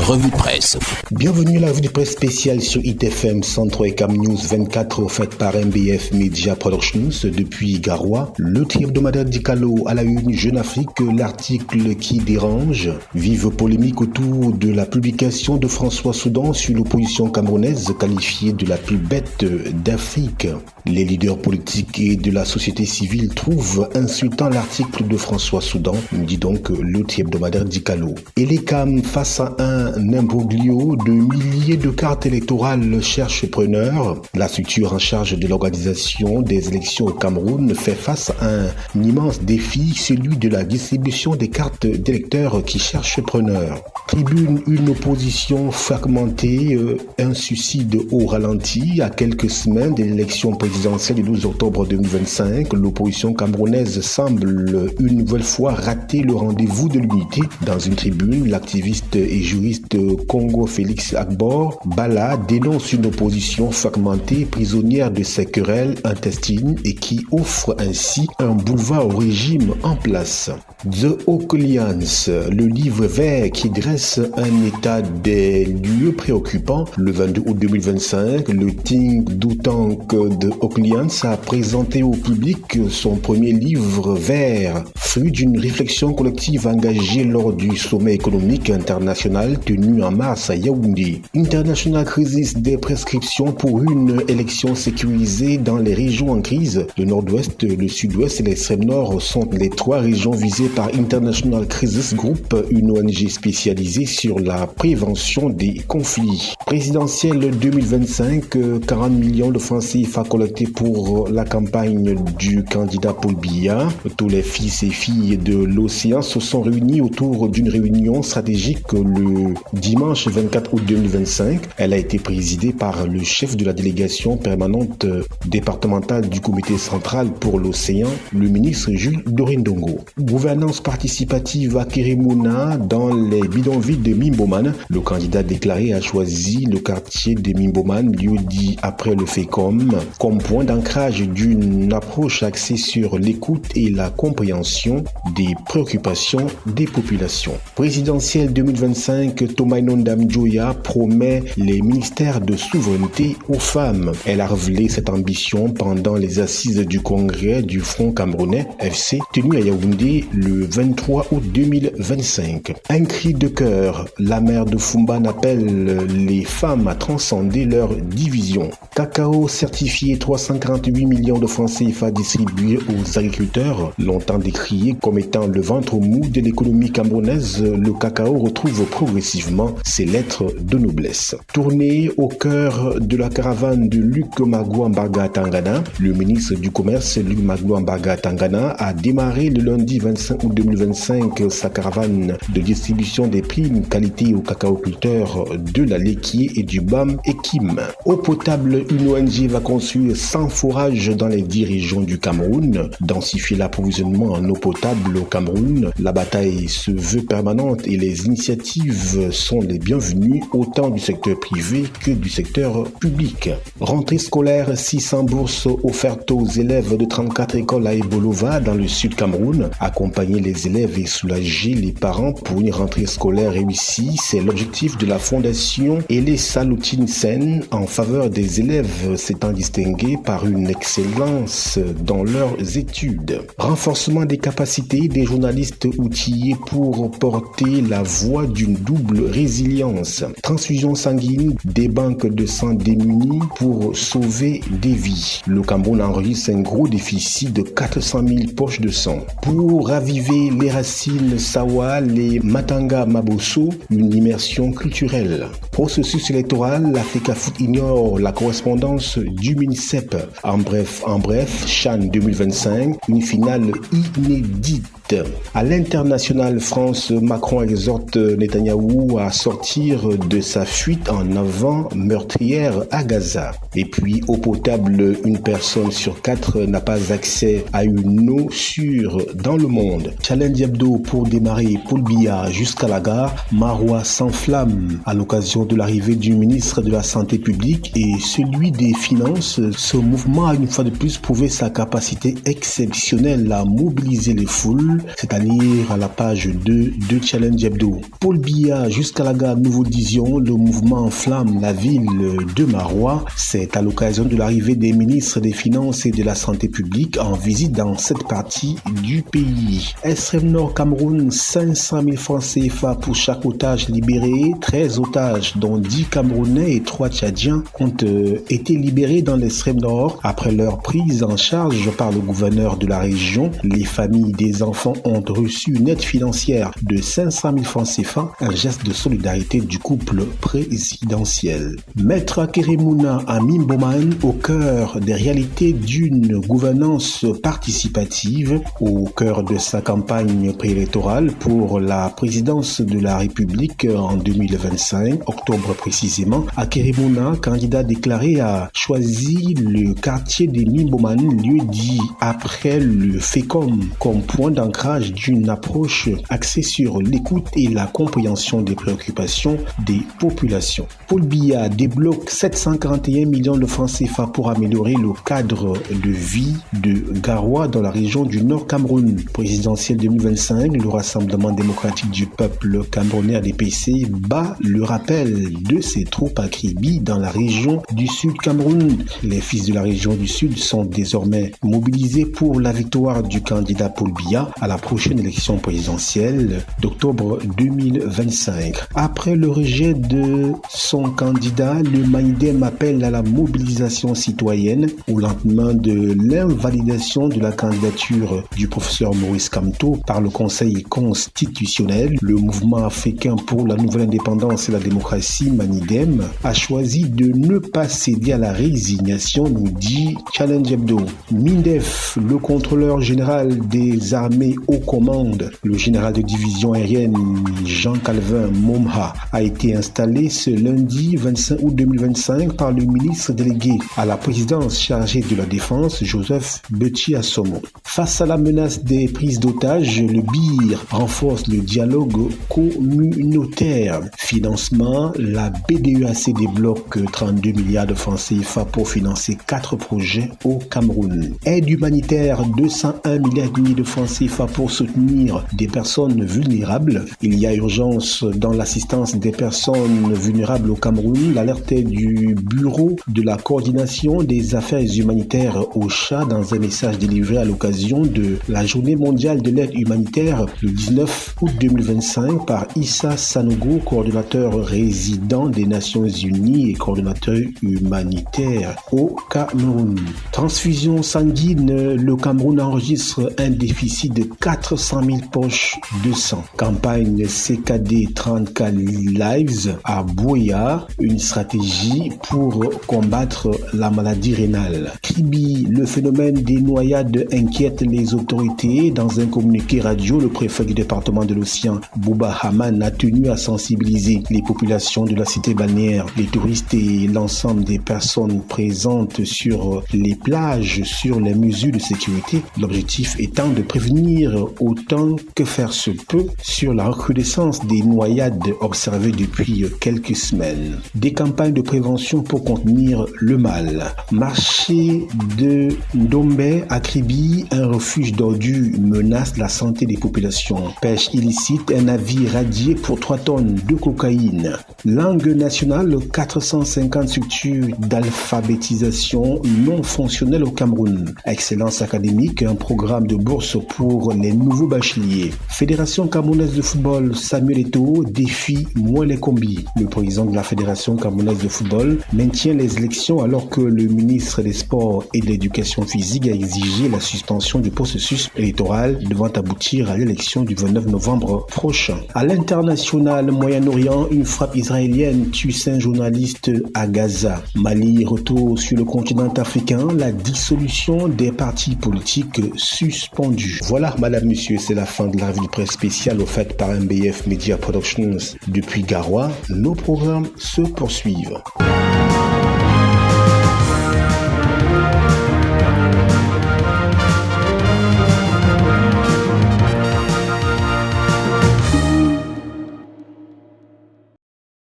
revue de presse. Bienvenue à la revue de presse spéciale sur ITFM 103 et Cam News 24 offerte par MBF Media Productions depuis Garoua. Le hebdomadaire d'Icalo à la une Jeune Afrique, l'article qui dérange. Vive polémique autour de la publication de François Soudan sur l'opposition camerounaise qualifiée de la plus bête d'Afrique. Les leaders politiques et de la société civile trouvent insultant l'article de François Soudan, dit donc le hebdomadaire d'Icalo. Et les CAM face à un imbroglio de milliers de cartes électorales cherche preneur. La structure en charge de l'organisation des élections au Cameroun fait face à un immense défi, celui de la distribution des cartes d'électeurs qui cherchent preneur. Tribune, une opposition fragmentée, un suicide au ralenti. À quelques semaines de l'élection présidentielle du 12 octobre 2025, l'opposition camerounaise semble une nouvelle fois rater le rendez-vous de l'unité. Dans une tribune, l'activiste et juriste Congo Félix Agbor Bala dénonce une opposition fragmentée, prisonnière de ses querelles intestines et qui offre ainsi un boulevard au régime en place. The Oaklians, le livre vert qui dresse un état des lieux préoccupants. Le 22 août 2025, le Think Do Tank de Oaklians a présenté au public son premier livre vert, fruit d'une réflexion collective engagée lors du sommet économique international tenu en mars à Yaoundé. International Crisis des prescriptions pour une élection sécurisée dans les régions en crise. Le nord-ouest, le sud-ouest et l'extrême nord sont les trois régions visées par International Crisis Group, une ONG spécialisée sur la prévention des conflits. Présidentielle 2025, 40 millions de francs CFA collectés pour la campagne du candidat Paul Biya. Tous les fils et filles de l'océan se sont réunis autour d'une réunion stratégique le dimanche 24 août 2025. Elle a été présidée par le chef de la délégation permanente départementale du comité central pour l'océan, le ministre Jules Dorindongo. Gouvernance participative à Kérémouna dans les bidonvilles de Mimboman. Le candidat déclaré a choisi le quartier de Mimboman, lieu dit après le FECOM, comme point d'ancrage d'une approche axée sur l'écoute et la compréhension des préoccupations des populations. Présidentielle 2025, Tomainonda Mjoya promet les ministères de souveraineté aux femmes. Elle a révélé cette ambition pendant les assises du congrès du Front camerounais FC tenu à Yaoundé le 23 août 2025. Un cri de cœur, la maire de Fumban appelle les femmes à transcender leurs divisions. Cacao certifié 348 millions de francs CFA distribués aux agriculteurs. Longtemps décrié comme étant le ventre mou de l'économie camerounaise, le cacao retrouve progressivement ses lettres de noblesse. Tournée au cœur de la caravane de Luc Magouambaga Tangana, le ministre du Commerce Luc Magouambaga Tangana a démarré le lundi 25 août 2025 sa caravane de distribution des primes qualité aux cacaoculteurs de la Lequier et du BAM Ekim. Eau potable, une ONG va construire 100 forages dans les 10 régions du Cameroun, densifier l'approvisionnement en eau potable au Cameroun. La bataille se veut permanente et les initiatives sont les bienvenues autant du secteur privé que du secteur public. Rentrée scolaire, 600 bourses offertes aux élèves de 34 écoles à Ebolova dans le sud Cameroun. Accompagner les élèves et soulager les parents pour une rentrée scolaire réussie, c'est l'objectif de la fondation Elé Salutine Sen en faveur des élèves s'étant distingués par une excellence dans leurs études. Renforcement des capacités des journalistes outillés pour porter la voix d'une double résilience. Transfusion sanguine des banques de sang démunies pour sauver des vies. Le Cameroun enregistre un gros déficit de 400 000 poches de sang. Pour raviver les racines Sawa, les Matanga Maboso, une immersion culturelle. Processus électoral, l'Africa Foot ignore la correspondance du MINCEP. En bref, CHAN 2025, une finale inédite. À l'international France, Macron exhorte Netanyahou à sortir de sa fuite en avant meurtrière à Gaza. Et puis, eau potable, une personne sur 4 n'a pas accès à une eau sûre dans le monde. Challenge hebdo pour démarrer Paul Biya jusqu'à la gare. Marois s'enflamme à l'occasion de l'arrivée du ministre de la Santé publique et celui des Finances. Ce mouvement a une fois de plus prouvé sa capacité exceptionnelle à mobiliser les foules foule, c'est à lire à la page 2 de Challenge Hebdo. Paul Biya jusqu'à la gare Nouveau-Dision, le mouvement enflamme la ville de Marois. C'est à l'occasion de l'arrivée des ministres des Finances et de la Santé publique en visite dans cette partie du pays. Extrême Nord Cameroun, 500 000 francs CFA pour chaque otage libéré. 13 otages, dont 10 Camerounais et 3 Tchadiens, ont été libérés dans l'extrême nord après leur prise en charge par le gouverneur de la région. Les familles des enfants ont reçu une aide financière de 500 000 francs CFA, un geste de solidarité du couple présidentiel. Maître Akeremouna Amimboman, au cœur des réalités d'une gouvernance participative, au cœur de sa campagne préélectorale pour la présidence de la République en 2025, octobre précisément, Akeremouna, candidat déclaré, a choisi le quartier de Mimboman, lieu dit après le FECOM, comme point d'ancrage d'une approche axée sur l'écoute et la compréhension des préoccupations des populations. Paul Biya débloque 741 millions de francs CFA pour améliorer le cadre de vie de Garoua dans la région du Nord Cameroun. Présidentielle 2025, le Rassemblement démocratique du peuple camerounais ADPC bat le rappel de ses troupes à Kribi dans la région du Sud Cameroun. Les fils de la région du Sud sont désormais mobilisés pour la victoire du candidat Paul Biya à la prochaine élection présidentielle d'octobre 2025. Après le rejet de son candidat, le Manidem appelle à la mobilisation citoyenne au lendemain de l'invalidation de la candidature du professeur Maurice Kamto par le Conseil constitutionnel. Le mouvement africain pour la nouvelle indépendance et la démocratie, Manidem, a choisi de ne pas céder à la résignation, nous dit Challenge Hebdo. Mindef, le contrôleur général des armées aux commandes, le général de division aérienne Jean-Calvin Momha, a été installé ce lundi 25 août 2025 par le ministre délégué à la présidence chargé de la défense, Joseph Betty Assomo. Face à la menace des prises d'otages, le BIR renforce le dialogue communautaire. Financement, la BDEAC débloque 32 milliards de francs CFA pour financer 4 projets au Cameroun. Aide humanitaire, 201 milliards et demi de francs CFA pour soutenir des personnes vulnérables. Il y a urgence dans l'assistance des personnes vulnérables au Cameroun. L'alerte du Bureau de la coordination des affaires humanitaires OCHA dans un message délivré à l'occasion de la Journée mondiale de l'aide humanitaire le 19 août 2025 par Issa Sanogo, coordonnateur résident des Nations Unies et coordonnateur humanitaire au Cameroun. Transfusion sanguine, le Cameroun enregistre un déficit de 400 000 poches de sang. Campagne CKD 30K Lives à Boya, une stratégie pour combattre la maladie rénale. Kribi, le phénomène des noyades inquiète les autorités. Dans un communiqué radio, le préfet du département de l'Océan, Bouba Haman, a tenu à sensibiliser les populations de la cité balnéaire, les touristes et l'ensemble des personnes présentes sur les plages sur les mesures de sécurité. L'objectif étant de prévenir autant que faire se peut sur la recrudescence des noyades observées depuis quelques semaines. Des campagnes de prévention pour contenir le mal. Marché de Ndombe à Kribi, un refuge d'ordures menace la santé des populations. Pêche illicite, un navire radié pour 3 tonnes de cocaïne. Langue nationale, 450 structures d'alphabétisation non fonctionnelles au Cameroun. Excellence académique, un programme de bourse pour les nouveaux bacheliers. Fédération camerounaise de football, Samuel Eto'o défie Mouele Kombi. Le président de la Fédération camerounaise de football maintient les élections alors que le ministre des Sports et de l'Éducation physique a exigé la suspension du processus électoral devant aboutir à l'élection du 29 novembre prochain. À l'international Moyen-Orient, une frappe israélienne tue 5 journalistes à Gaza. Mali, retour sur le continent africain, la dissolution des partis politiques suspendus. Voilà, madame, monsieur, c'est la fin de la revue de presse spéciale offerte par MBF Media Productions depuis Garoua. Nos programmes se poursuivent.